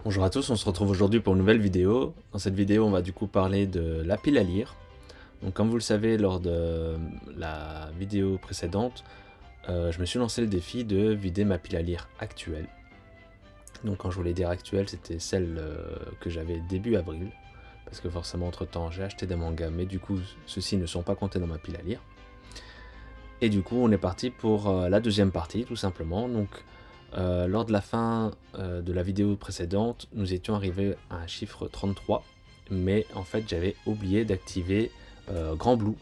Bonjour à tous, on se retrouve aujourd'hui pour une nouvelle vidéo. Dans cette vidéo, on va du coup parler de la pile à lire. Donc comme vous le savez, lors de la vidéo précédente, je me suis lancé le défi de vider ma pile à lire actuelle. Donc quand je voulais dire actuelle, c'était celle que j'avais début avril. Parce que forcément, entre-temps, j'ai acheté des mangas, mais du coup, ceux-ci ne sont pas comptés dans ma pile à lire. Et du coup, on est parti pour la deuxième partie, tout simplement. Donc, lors de la fin de la vidéo précédente, nous étions arrivés à un chiffre 33, mais en fait j'avais oublié d'activer Grand Blue,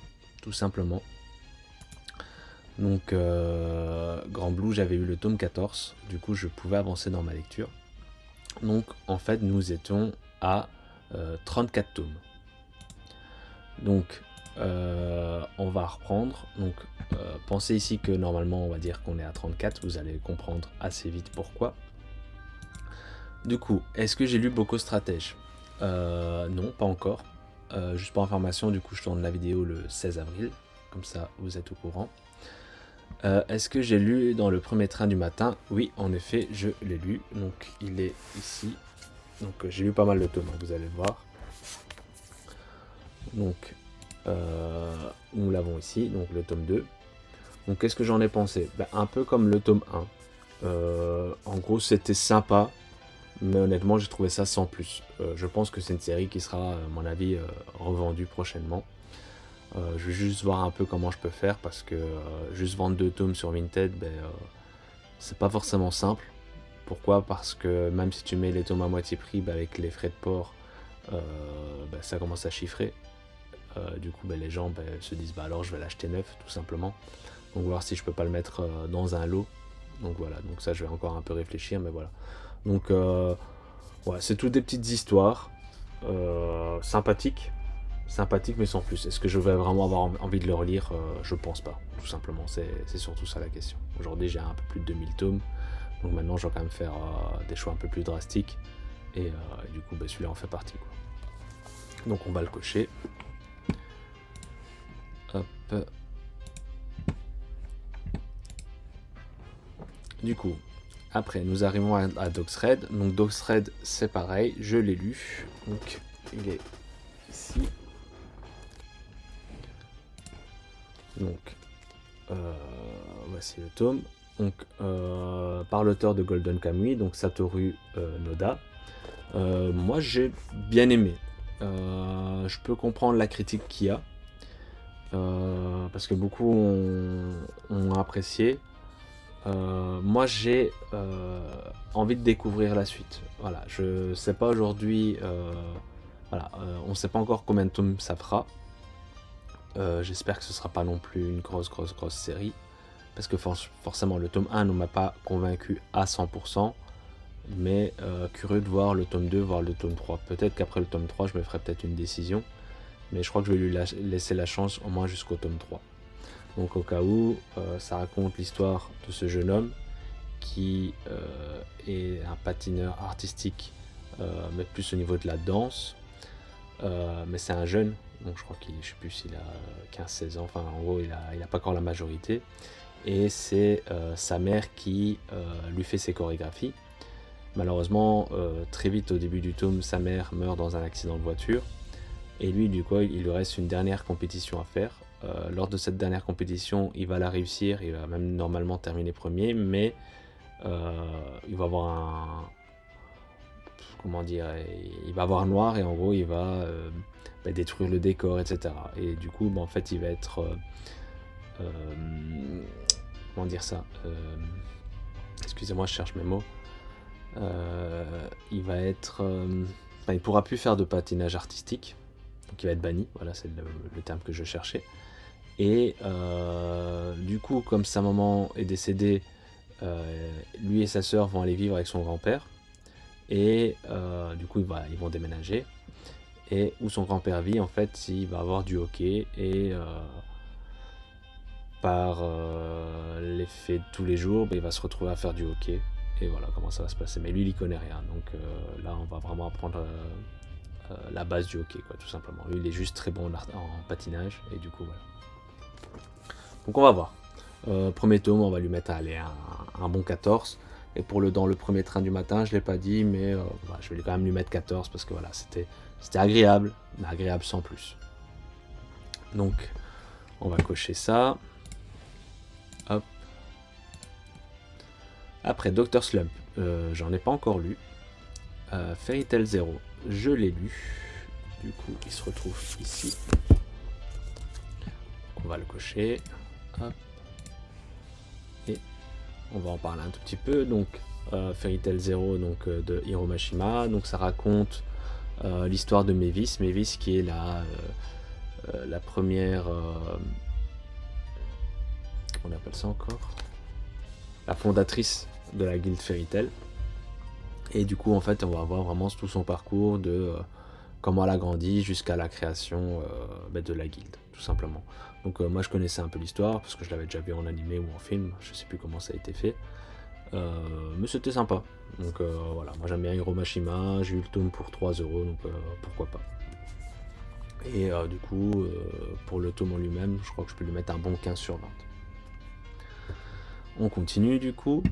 tout simplement. Donc Grand Blue, j'avais eu le tome 14, du coup je pouvais avancer dans ma lecture. Donc en fait nous étions à 34 tomes. Donc on va reprendre. Donc pensez ici que normalement on va dire qu'on est à 34, vous allez comprendre assez vite pourquoi. Du coup, est-ce que j'ai lu Boko Stratège? Non, pas encore. Juste pour information, du coup je tourne la vidéo le 16 avril, comme ça vous êtes au courant. Est-ce que j'ai lu dans le premier train du matin? Oui, en effet, je l'ai lu, donc il est ici. Donc j'ai lu pas mal de tomes, vous allez le voir. Donc nous l'avons ici, donc le tome 2. Donc qu'est-ce que j'en ai pensé? Un peu comme le tome 1. En gros c'était sympa, mais honnêtement j'ai trouvé ça sans plus. Je pense que c'est une série qui sera à mon avis revendue prochainement. Je vais juste voir un peu comment je peux faire, parce que juste vendre 2 tomes sur Vinted, c'est pas forcément simple. Pourquoi? Parce que même si tu mets les tomes à moitié prix, avec les frais de port, ça commence à chiffrer. Du coup les gens se disent alors je vais l'acheter neuf, tout simplement. Donc voir si je peux pas le mettre dans un lot. Donc voilà, donc ça je vais encore un peu réfléchir, mais voilà. Donc ouais, c'est toutes des petites histoires sympathiques mais sans plus. Est-ce que je vais vraiment avoir envie de le relire? Je pense pas, tout simplement. C'est surtout ça la question. Aujourd'hui j'ai un peu plus de 2000 tomes, donc maintenant je vais quand même faire des choix un peu plus drastiques, et du coup celui-là en fait partie, quoi. Donc on va le cocher. Hop. Du coup, après nous arrivons à Dogsred. Donc Dogsred c'est pareil, je l'ai lu. Donc il est ici. Donc voici le tome. Donc par l'auteur de Golden Kamuy, donc Satoru Noda. Moi j'ai bien aimé. Je peux comprendre la critique qu'il y a. Parce que beaucoup ont apprécié. Moi j'ai envie de découvrir la suite. Voilà, je sais pas aujourd'hui. Voilà, on sait pas encore combien de tomes ça fera. J'espère que ce sera pas non plus une grosse série, parce que forcément le tome 1 ne m'a pas convaincu à 100%, mais curieux de voir le tome 2, voir le tome 3. Peut-être qu'après le tome 3 je me ferai peut-être une décision, mais je crois que je vais lui laisser la chance au moins jusqu'au tome 3. Donc au cas où, ça raconte l'histoire de ce jeune homme qui est un patineur artistique, mais plus au niveau de la danse. Mais c'est un jeune, donc je crois qu'il, je sais plus s'il a 15-16 ans, enfin en gros il a pas encore la majorité. Et c'est sa mère qui lui fait ses chorégraphies. Malheureusement, très vite au début du tome, sa mère meurt dans un accident de voiture. Et lui, du coup, il lui reste une dernière compétition à faire. Lors de cette dernière compétition, il va la réussir, il va même normalement terminer premier, mais il va avoir un... Comment dire, il va avoir noir, et en gros il va détruire le décor, etc. Et du coup en fait il va être comment dire ça, excusez-moi je cherche mes mots. Il va être il pourra plus faire de patinage artistique, donc il va être banni, voilà c'est le terme que je cherchais. Et du coup comme sa maman est décédée, lui et sa sœur vont aller vivre avec son grand-père. Et du coup ils vont déménager, et où son grand-père vit en fait il va avoir du hockey, et par l'effet de tous les jours il va se retrouver à faire du hockey, et voilà comment ça va se passer. Mais lui il y connaît rien, donc là on va vraiment apprendre la base du hockey, quoi, tout simplement. Lui il est juste très bon en patinage, et du coup voilà. Donc on va voir. Premier tome on va lui mettre un bon 14. Et dans le premier train du matin, je l'ai pas dit, mais voilà, je vais quand même lui mettre 14 parce que voilà, c'était agréable, mais agréable sans plus. Donc, on va cocher ça. Hop. Après, Dr. Slump, j'en ai pas encore lu. Fairy Tail Zero, je l'ai lu. Du coup, il se retrouve ici. On va le cocher. Hop. Et on va en parler un tout petit peu. Donc, Fairy Tail Zero donc, de Hiro Mashima. Donc, ça raconte l'histoire de Mavis. Mavis qui est la première... on appelle ça encore la fondatrice de la guilde Fairy Tail. Et du coup, en fait, on va voir vraiment tout son parcours de comment elle a grandi jusqu'à la création de la guilde, tout simplement. Donc moi, je connaissais un peu l'histoire parce que je l'avais déjà vu en animé ou en film. Je sais plus comment ça a été fait. Mais c'était sympa. Donc voilà, moi j'aime bien Hiro Mashima. J'ai eu le tome pour 3€, donc pourquoi pas. Et du coup, pour le tome en lui-même, je crois que je peux lui mettre un bon 15 sur 20. On continue du coup.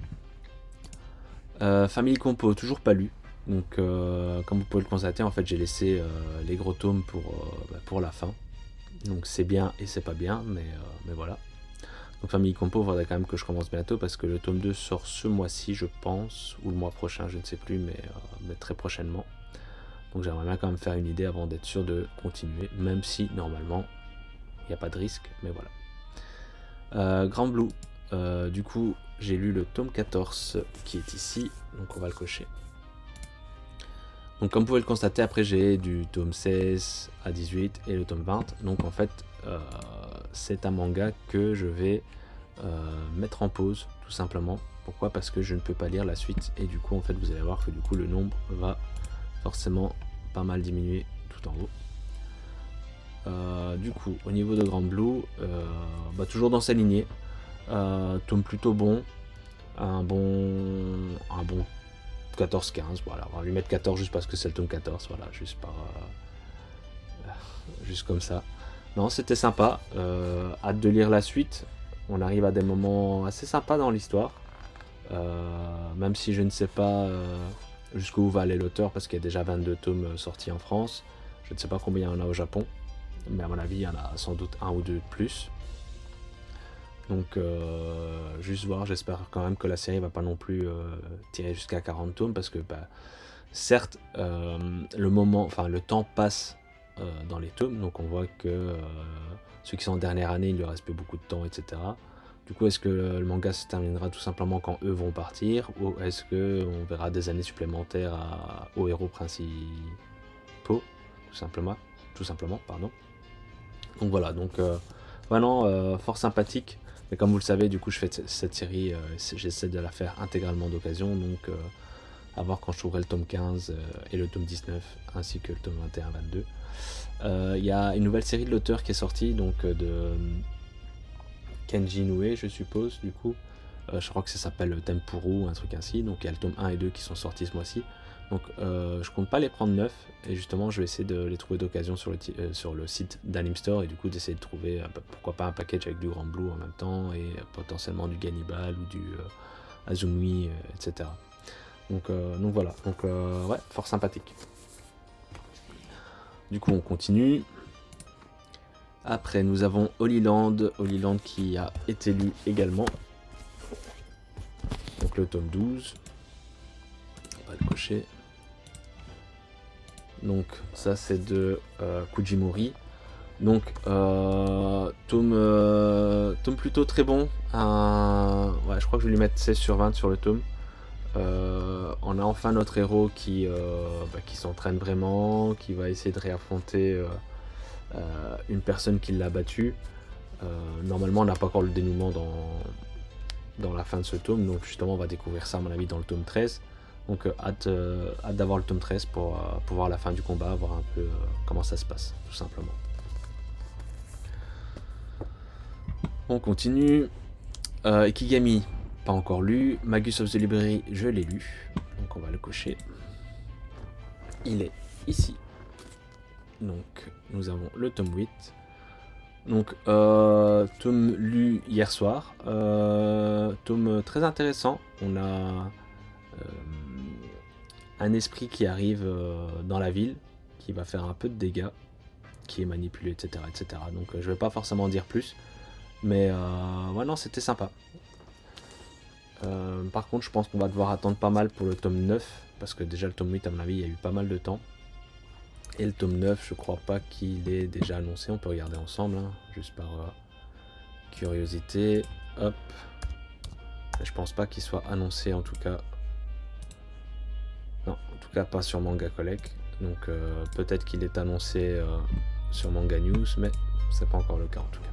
Family Compo, toujours pas lu. Donc comme vous pouvez le constater, en fait j'ai laissé les gros tomes pour la fin. Donc c'est bien et c'est pas bien, mais voilà. Donc Family Compo, il faudrait quand même que je commence bientôt parce que le tome 2 sort ce mois-ci je pense, ou le mois prochain, je ne sais plus, mais très prochainement. Donc j'aimerais bien quand même faire une idée avant d'être sûr de continuer, même si normalement il n'y a pas de risque, mais voilà. Grand Blue, du coup j'ai lu le tome 14 qui est ici, donc on va le cocher. Donc comme vous pouvez le constater, après j'ai du tome 16 à 18 et le tome 20. Donc en fait c'est un manga que je vais mettre en pause tout simplement. Pourquoi? Parce que je ne peux pas lire la suite et du coup en fait vous allez voir que du coup le nombre va forcément pas mal diminuer tout en haut. Du coup au niveau de Grand Blue, toujours dans sa lignée, tome plutôt bon, un bon 14-15, voilà, on va lui mettre 14 juste parce que c'est le tome 14, voilà, juste comme ça. Non, c'était sympa, hâte de lire la suite. On arrive à des moments assez sympas dans l'histoire, même si je ne sais pas jusqu'où va aller l'auteur parce qu'il y a déjà 22 tomes sortis en France. Je ne sais pas combien il y en a au Japon, mais à mon avis il y en a sans doute un ou deux de plus. Donc juste voir, j'espère quand même que la série va pas non plus tirer jusqu'à 40 tomes parce que certes le temps passe dans les tomes, donc on voit que ceux qui sont en dernière année il ne leur reste plus beaucoup de temps, etc. Du coup est-ce que le manga se terminera tout simplement quand eux vont partir, ou est-ce qu'on verra des années supplémentaires aux héros principaux, tout simplement, pardon. Donc voilà, donc vraiment fort sympathique. Mais comme vous le savez, du coup, je fais cette série, j'essaie de la faire intégralement d'occasion, donc à voir quand je trouverai le tome 15 et le tome 19, ainsi que le tome 21-22. Il y a une nouvelle série de l'auteur qui est sortie, donc de Kenji Inoue, je suppose, du coup. Je crois que ça s'appelle Tempuru, un truc ainsi, donc il y a le tome 1 et 2 qui sont sortis ce mois-ci. Donc je compte pas les prendre neufs, et justement je vais essayer de les trouver d'occasion sur le site d'Anime Store, et du coup d'essayer de trouver pourquoi pas un package avec du Grand Blue en même temps, et potentiellement du Gannibal ou du Azumi, etc. Donc voilà, donc ouais, fort sympathique. Du coup on continue. Après nous avons Holy Land qui a été lu également. Donc le tome 12. On va le cocher. Donc ça c'est de Kujimori. Donc tome plutôt très bon. Ouais, je crois que je vais lui mettre 16 sur 20 sur le tome. On a enfin notre héros qui s'entraîne vraiment, qui va essayer de réaffronter une personne qui l'a battu. Normalement on n'a pas encore le dénouement dans la fin de ce tome, donc justement on va découvrir ça à mon avis dans le tome 13. Donc hâte d'avoir le tome 13 pour voir la fin du combat, voir un peu comment ça se passe, tout simplement. On continue. Ikigami, pas encore lu. Magus of the Library, je l'ai lu. Donc on va le cocher. Il est ici. Donc nous avons le tome 8. Donc tome lu hier soir. Tome très intéressant. On a un esprit qui arrive dans la ville, qui va faire un peu de dégâts, qui est manipulé, etc. etc. Donc je vais pas forcément en dire plus, mais ouais, non, c'était sympa. Par contre, je pense qu'on va devoir attendre pas mal pour le tome 9, parce que déjà le tome 8, à mon avis, il y a eu pas mal de temps. Et le tome 9, je crois pas qu'il est déjà annoncé, on peut regarder ensemble, hein, juste par curiosité. Hop. Je pense pas qu'il soit annoncé en tout cas. Non, en tout cas pas sur Manga Collect. Donc peut-être qu'il est annoncé sur Manga News, mais c'est pas encore le cas en tout cas.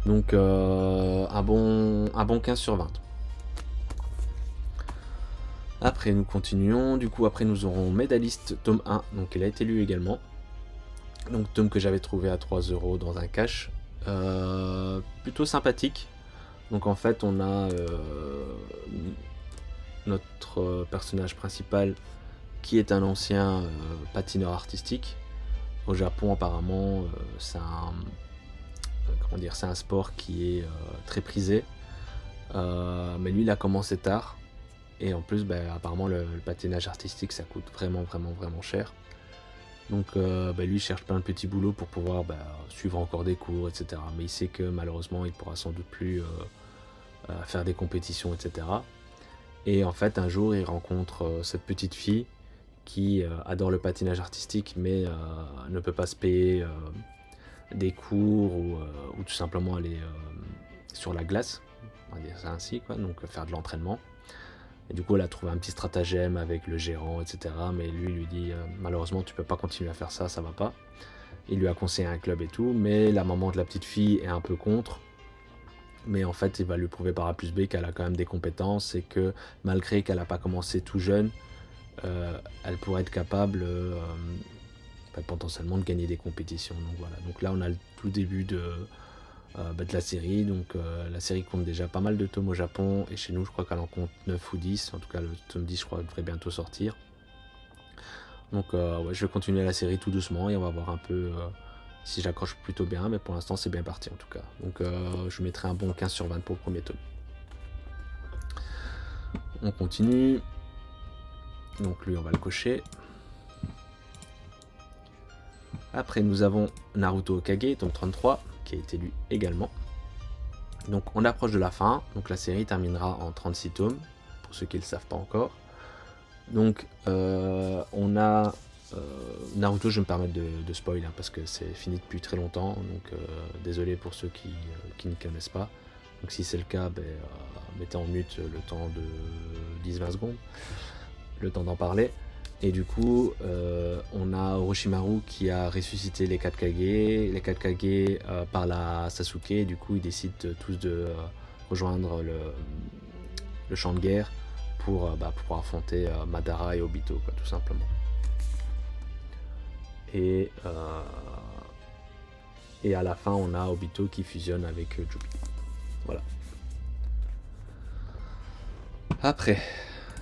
Donc un bon 15 sur 20. Après nous continuons, du coup après nous aurons Médaliste tome 1, donc il a été lu également. Donc tome que j'avais trouvé à 3€ dans un cache. Plutôt sympathique. Donc en fait on a notre personnage principal qui est un ancien patineur artistique. Au Japon apparemment c'est un sport qui est très prisé. Mais lui il a commencé tard. Et en plus apparemment le patinage artistique ça coûte vraiment cher. Donc lui il cherche plein de petits boulots pour pouvoir suivre encore des cours, etc. Mais il sait que malheureusement il pourra sans doute plus faire des compétitions, etc. Et en fait un jour il rencontre cette petite fille qui adore le patinage artistique mais ne peut pas se payer des cours ou tout simplement aller sur la glace, on va dire ça ainsi, quoi. Donc faire de l'entraînement. Et du coup elle a trouvé un petit stratagème avec le gérant, etc. Mais lui dit malheureusement tu peux pas continuer à faire ça, ça va pas. Il lui a conseillé un club et tout, mais la maman de la petite fille est un peu contre. Mais en fait il va lui prouver par A plus B qu'elle a quand même des compétences et que malgré qu'elle n'a pas commencé tout jeune, elle pourrait être capable potentiellement de gagner des compétitions. Donc voilà, donc là on a le tout début de la série. Donc la série compte déjà pas mal de tomes au Japon et chez nous je crois qu'elle en compte 9 ou 10, en tout cas le tome 10 je crois devrait bientôt sortir. Donc ouais, je vais continuer la série tout doucement et on va voir un peu si j'accroche plutôt bien, mais pour l'instant c'est bien parti en tout cas. Donc je mettrai un bon 15 sur 20 pour le premier tome. On continue. Donc lui on va le cocher. Après nous avons Naruto Okage, tome 33, qui a été lu également. Donc on approche de la fin, donc la série terminera en 36 tomes, pour ceux qui ne le savent pas encore. Donc on a Naruto, je vais me permettre de spoil hein, parce que c'est fini depuis très longtemps, donc désolé pour ceux qui ne connaissent pas. Donc si c'est le cas, mettez en mute le temps de 10-20 secondes, le temps d'en parler. Et du coup, on a Orochimaru qui a ressuscité les 4 Kage. Les 4 Kage par la Sasuke. Et du coup, ils décident tous de rejoindre le champ de guerre pour affronter Madara et Obito, quoi, tout simplement. Et à la fin, on a Obito qui fusionne avec Jubi. Voilà. Après,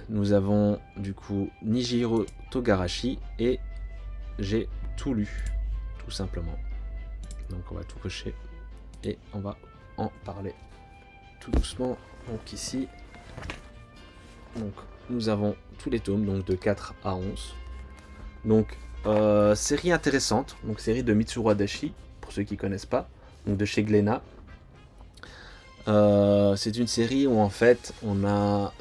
nous avons du coup Nijiro Togarashi et j'ai tout lu, tout simplement. Donc on va tout cocher et on va en parler tout doucement. Donc ici, donc, nous avons tous les tomes, donc de 4 à 11. Donc série intéressante, donc série de Mitsuru Adachi, pour ceux qui ne connaissent pas, donc de chez Glénat. C'est une série où en fait on a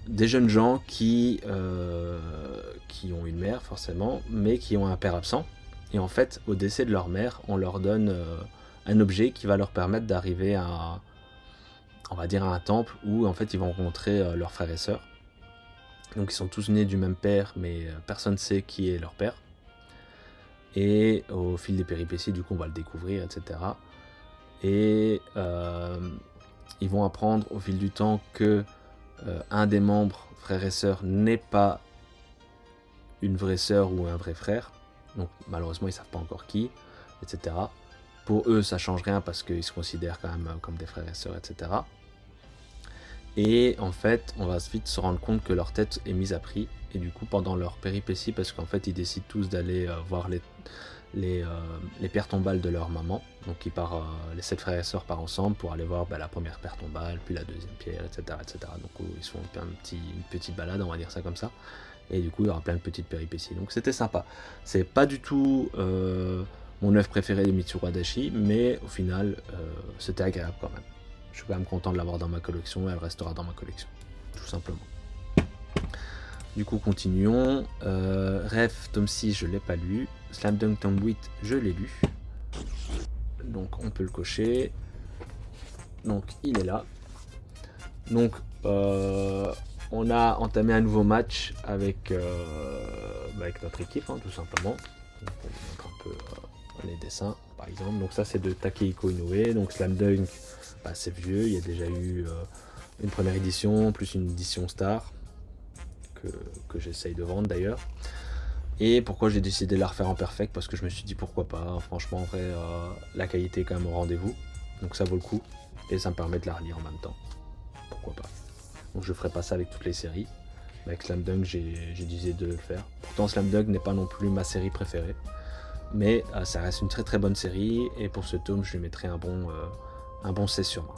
des jeunes gens qui ont une mère forcément, mais qui ont un père absent. Et en fait, au décès de leur mère, on leur donne un objet qui va leur permettre d'arriver à, on va dire, à un temple où en fait ils vont rencontrer leurs frères et sœurs. Donc ils sont tous nés du même père, mais personne ne sait qui est leur père. Et au fil des péripéties, du coup, on va le découvrir, etc. Et ils vont apprendre au fil du temps que un des membres, frère et sœur, n'est pas une vraie sœur ou un vrai frère. Donc malheureusement, ils ne savent pas encore qui, etc. Pour eux, ça ne change rien parce qu'ils se considèrent quand même comme des frères et sœurs, etc. Et en fait, on va vite se rendre compte que leur tête est mise à prix. Et du coup, pendant leur péripétie, parce qu'en fait, ils décident tous d'aller voir les pères tombales de leur maman. Donc les 7 frères et sœurs partent ensemble pour aller voir la première pierre tombale, puis la deuxième pierre, etc. etc. Donc ils se font une petite balade, on va dire ça comme ça. Et du coup il y aura plein de petites péripéties. Donc c'était sympa. C'est pas du tout mon œuvre préférée de Mitsuru Adachi, mais au final c'était agréable quand même. Je suis quand même content de l'avoir dans ma collection et elle restera dans ma collection, tout simplement. Du coup continuons. Ref tome 6 je l'ai pas lu. Slam Dunk tome 8 je l'ai lu. Donc on peut le cocher. Donc il est là. Donc on a entamé un nouveau match avec notre équipe, tout simplement. Donc, on vous montre un peu les dessins par exemple. Donc ça c'est de Takehiko Inoue. Donc Slam Dunk, c'est vieux, il y a déjà eu une première édition, plus une édition Star que j'essaye de vendre d'ailleurs. Et pourquoi j'ai décidé de la refaire en perfect? Parce que je me suis dit pourquoi pas, franchement en vrai la qualité est quand même au rendez-vous, donc ça vaut le coup et ça me permet de la relire en même temps, pourquoi pas. Donc je ferai pas ça avec toutes les séries, mais avec Slam Dunk j'ai décidé de le faire. Pourtant Slam Dunk n'est pas non plus ma série préférée, mais ça reste une très très bonne série et pour ce tome je lui mettrai un bon 16 sur 20.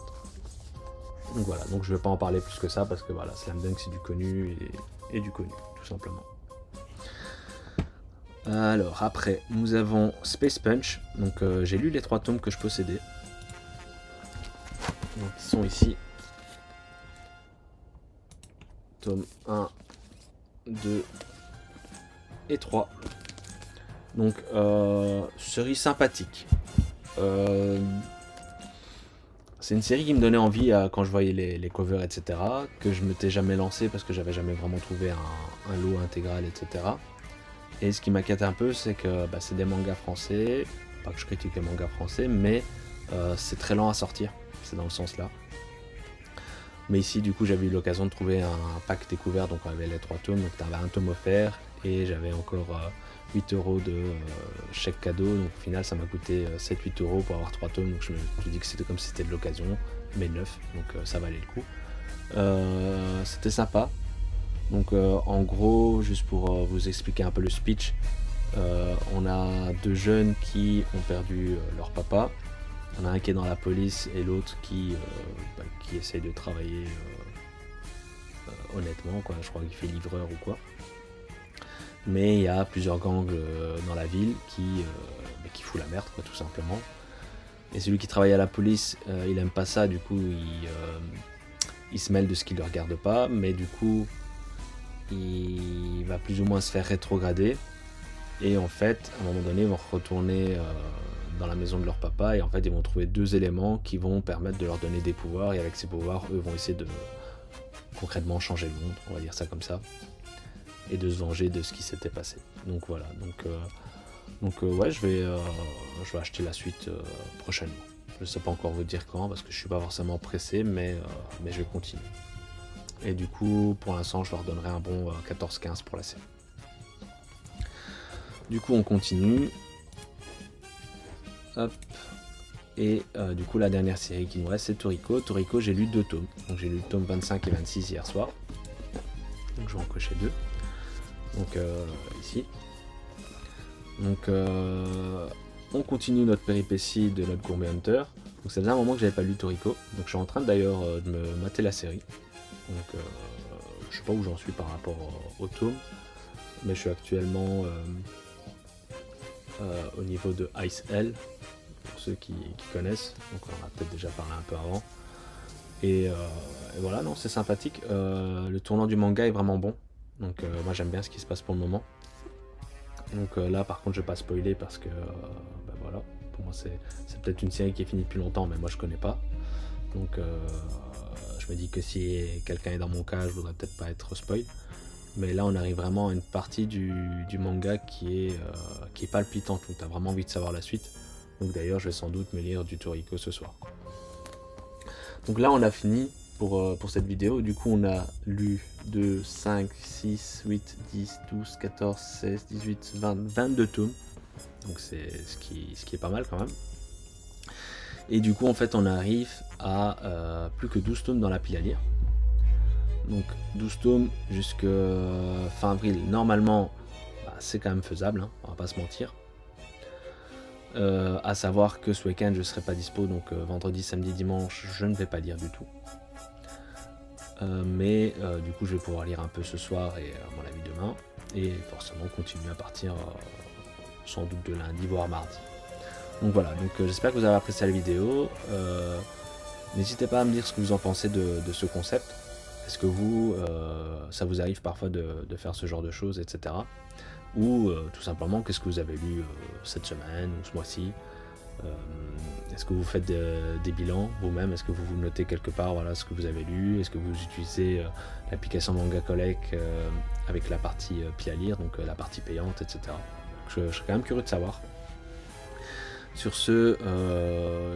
Donc voilà, donc je vais pas en parler plus que ça parce que voilà, Slam Dunk c'est du connu et du connu tout simplement. Alors après nous avons Space Punch, donc j'ai lu les 3 tomes que je possédais, donc ils sont ici, tome 1, 2 et 3, donc série sympathique, c'est une série qui me donnait envie quand je voyais les covers etc, que je m'étais jamais lancé parce que j'avais jamais vraiment trouvé un lot intégral etc. Et ce qui m'inquiète un peu, c'est que c'est des mangas français, pas que je critique les mangas français, mais c'est très lent à sortir, c'est dans le sens là. Mais ici, du coup, j'avais eu l'occasion de trouver un pack découvert, donc on avait les 3 tomes, donc t'avais un tome offert, et j'avais encore 8€ de chèque cadeau, donc au final, ça m'a coûté 7-8€ pour avoir 3 tomes, donc je me suis dit que c'était comme si c'était de l'occasion, mais neuf, donc ça valait le coup. C'était sympa. Donc en gros, juste pour vous expliquer un peu le speech, on a 2 jeunes qui ont perdu leur papa. Il y en a un qui est dans la police et l'autre qui essaye de travailler honnêtement, quoi. Je crois qu'il fait livreur ou quoi. Mais il y a plusieurs gangs dans la ville qui foutent la merde, quoi, tout simplement. Et celui qui travaille à la police, il aime pas ça, du coup il se mêle de ce qui ne le regarde pas, mais du coup il va plus ou moins se faire rétrograder et en fait à un moment donné ils vont retourner dans la maison de leur papa et en fait ils vont trouver 2 éléments qui vont permettre de leur donner des pouvoirs et avec ces pouvoirs eux vont essayer de concrètement changer le monde, on va dire ça comme ça, et de se venger de ce qui s'était passé. Donc voilà, donc ouais, je vais acheter la suite prochainement. Je ne sais pas encore vous dire quand parce que je suis pas forcément pressé, mais je vais continuer. Et du coup, pour l'instant, je leur donnerai un bon 14-15 pour la série. Du coup, on continue. Hop. Et du coup, la dernière série qui nous reste, c'est Toriko. Toriko, j'ai lu 2 tomes. Donc, j'ai lu le tome 25 et 26 hier soir. Donc, je vais en cocher 2. Donc, ici. Donc, on continue notre péripétie de notre Gourmet Hunter. Donc, ça faisait un moment que j'avais pas lu Toriko. Donc, je suis en train d'ailleurs de me mater la série. Donc je sais pas où j'en suis par rapport au tome, mais je suis actuellement au niveau de Ice L, pour ceux qui connaissent, donc on en a peut-être déjà parlé un peu avant. Et voilà, non, c'est sympathique. Le tournant du manga est vraiment bon, donc moi j'aime bien ce qui se passe pour le moment. Donc là par contre je vais pas spoiler parce que voilà, pour moi c'est peut-être une série qui est finie depuis longtemps, mais moi je connais pas. Donc je me dis que si quelqu'un est dans mon cas, je voudrais peut-être pas être spoil. Mais là on arrive vraiment à une partie du manga qui est palpitante, où tu as vraiment envie de savoir la suite. Donc d'ailleurs je vais sans doute me lire du Toriko ce soir. Donc là on a fini pour cette vidéo. Du coup on a lu 2, 5, 6, 8, 10, 12, 14, 16, 18, 20, 22 tomes. Donc c'est ce qui est pas mal quand même. Et du coup en fait on arrive à plus que 12 tomes dans la pile à lire. Donc 12 tomes jusqu'à fin avril. Normalement c'est quand même faisable, hein, on va pas se mentir. À savoir que ce week-end je serai pas dispo, donc vendredi, samedi, dimanche, je ne vais pas lire du tout. Mais du coup je vais pouvoir lire un peu ce soir et à mon avis demain, et forcément continuer à partir sans doute de lundi voire mardi. Donc voilà, donc j'espère que vous avez apprécié la vidéo. N'hésitez pas à me dire ce que vous en pensez de ce concept. Est-ce que vous, ça vous arrive parfois de faire ce genre de choses, etc. Ou tout simplement, qu'est-ce que vous avez lu cette semaine ou ce mois-ci? Est-ce que vous faites des bilans vous-même? Est-ce que vous vous notez quelque part, voilà, ce que vous avez lu? Est-ce que vous utilisez l'application Manga Collect avec la partie pied à lire, donc la partie payante, etc. Je serais quand même curieux de savoir. Sur ce,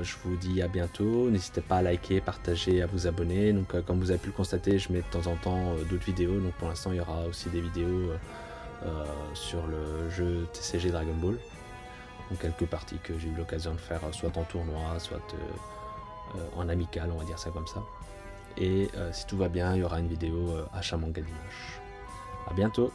je vous dis à bientôt. N'hésitez pas à liker, partager, à vous abonner. Donc, comme vous avez pu le constater, je mets de temps en temps d'autres vidéos. Donc, pour l'instant, il y aura aussi des vidéos sur le jeu TCG Dragon Ball. Donc, quelques parties que j'ai eu l'occasion de faire, soit en tournoi, soit en amical, on va dire ça comme ça. Et si tout va bien, il y aura une vidéo achat manga dimanche. À bientôt.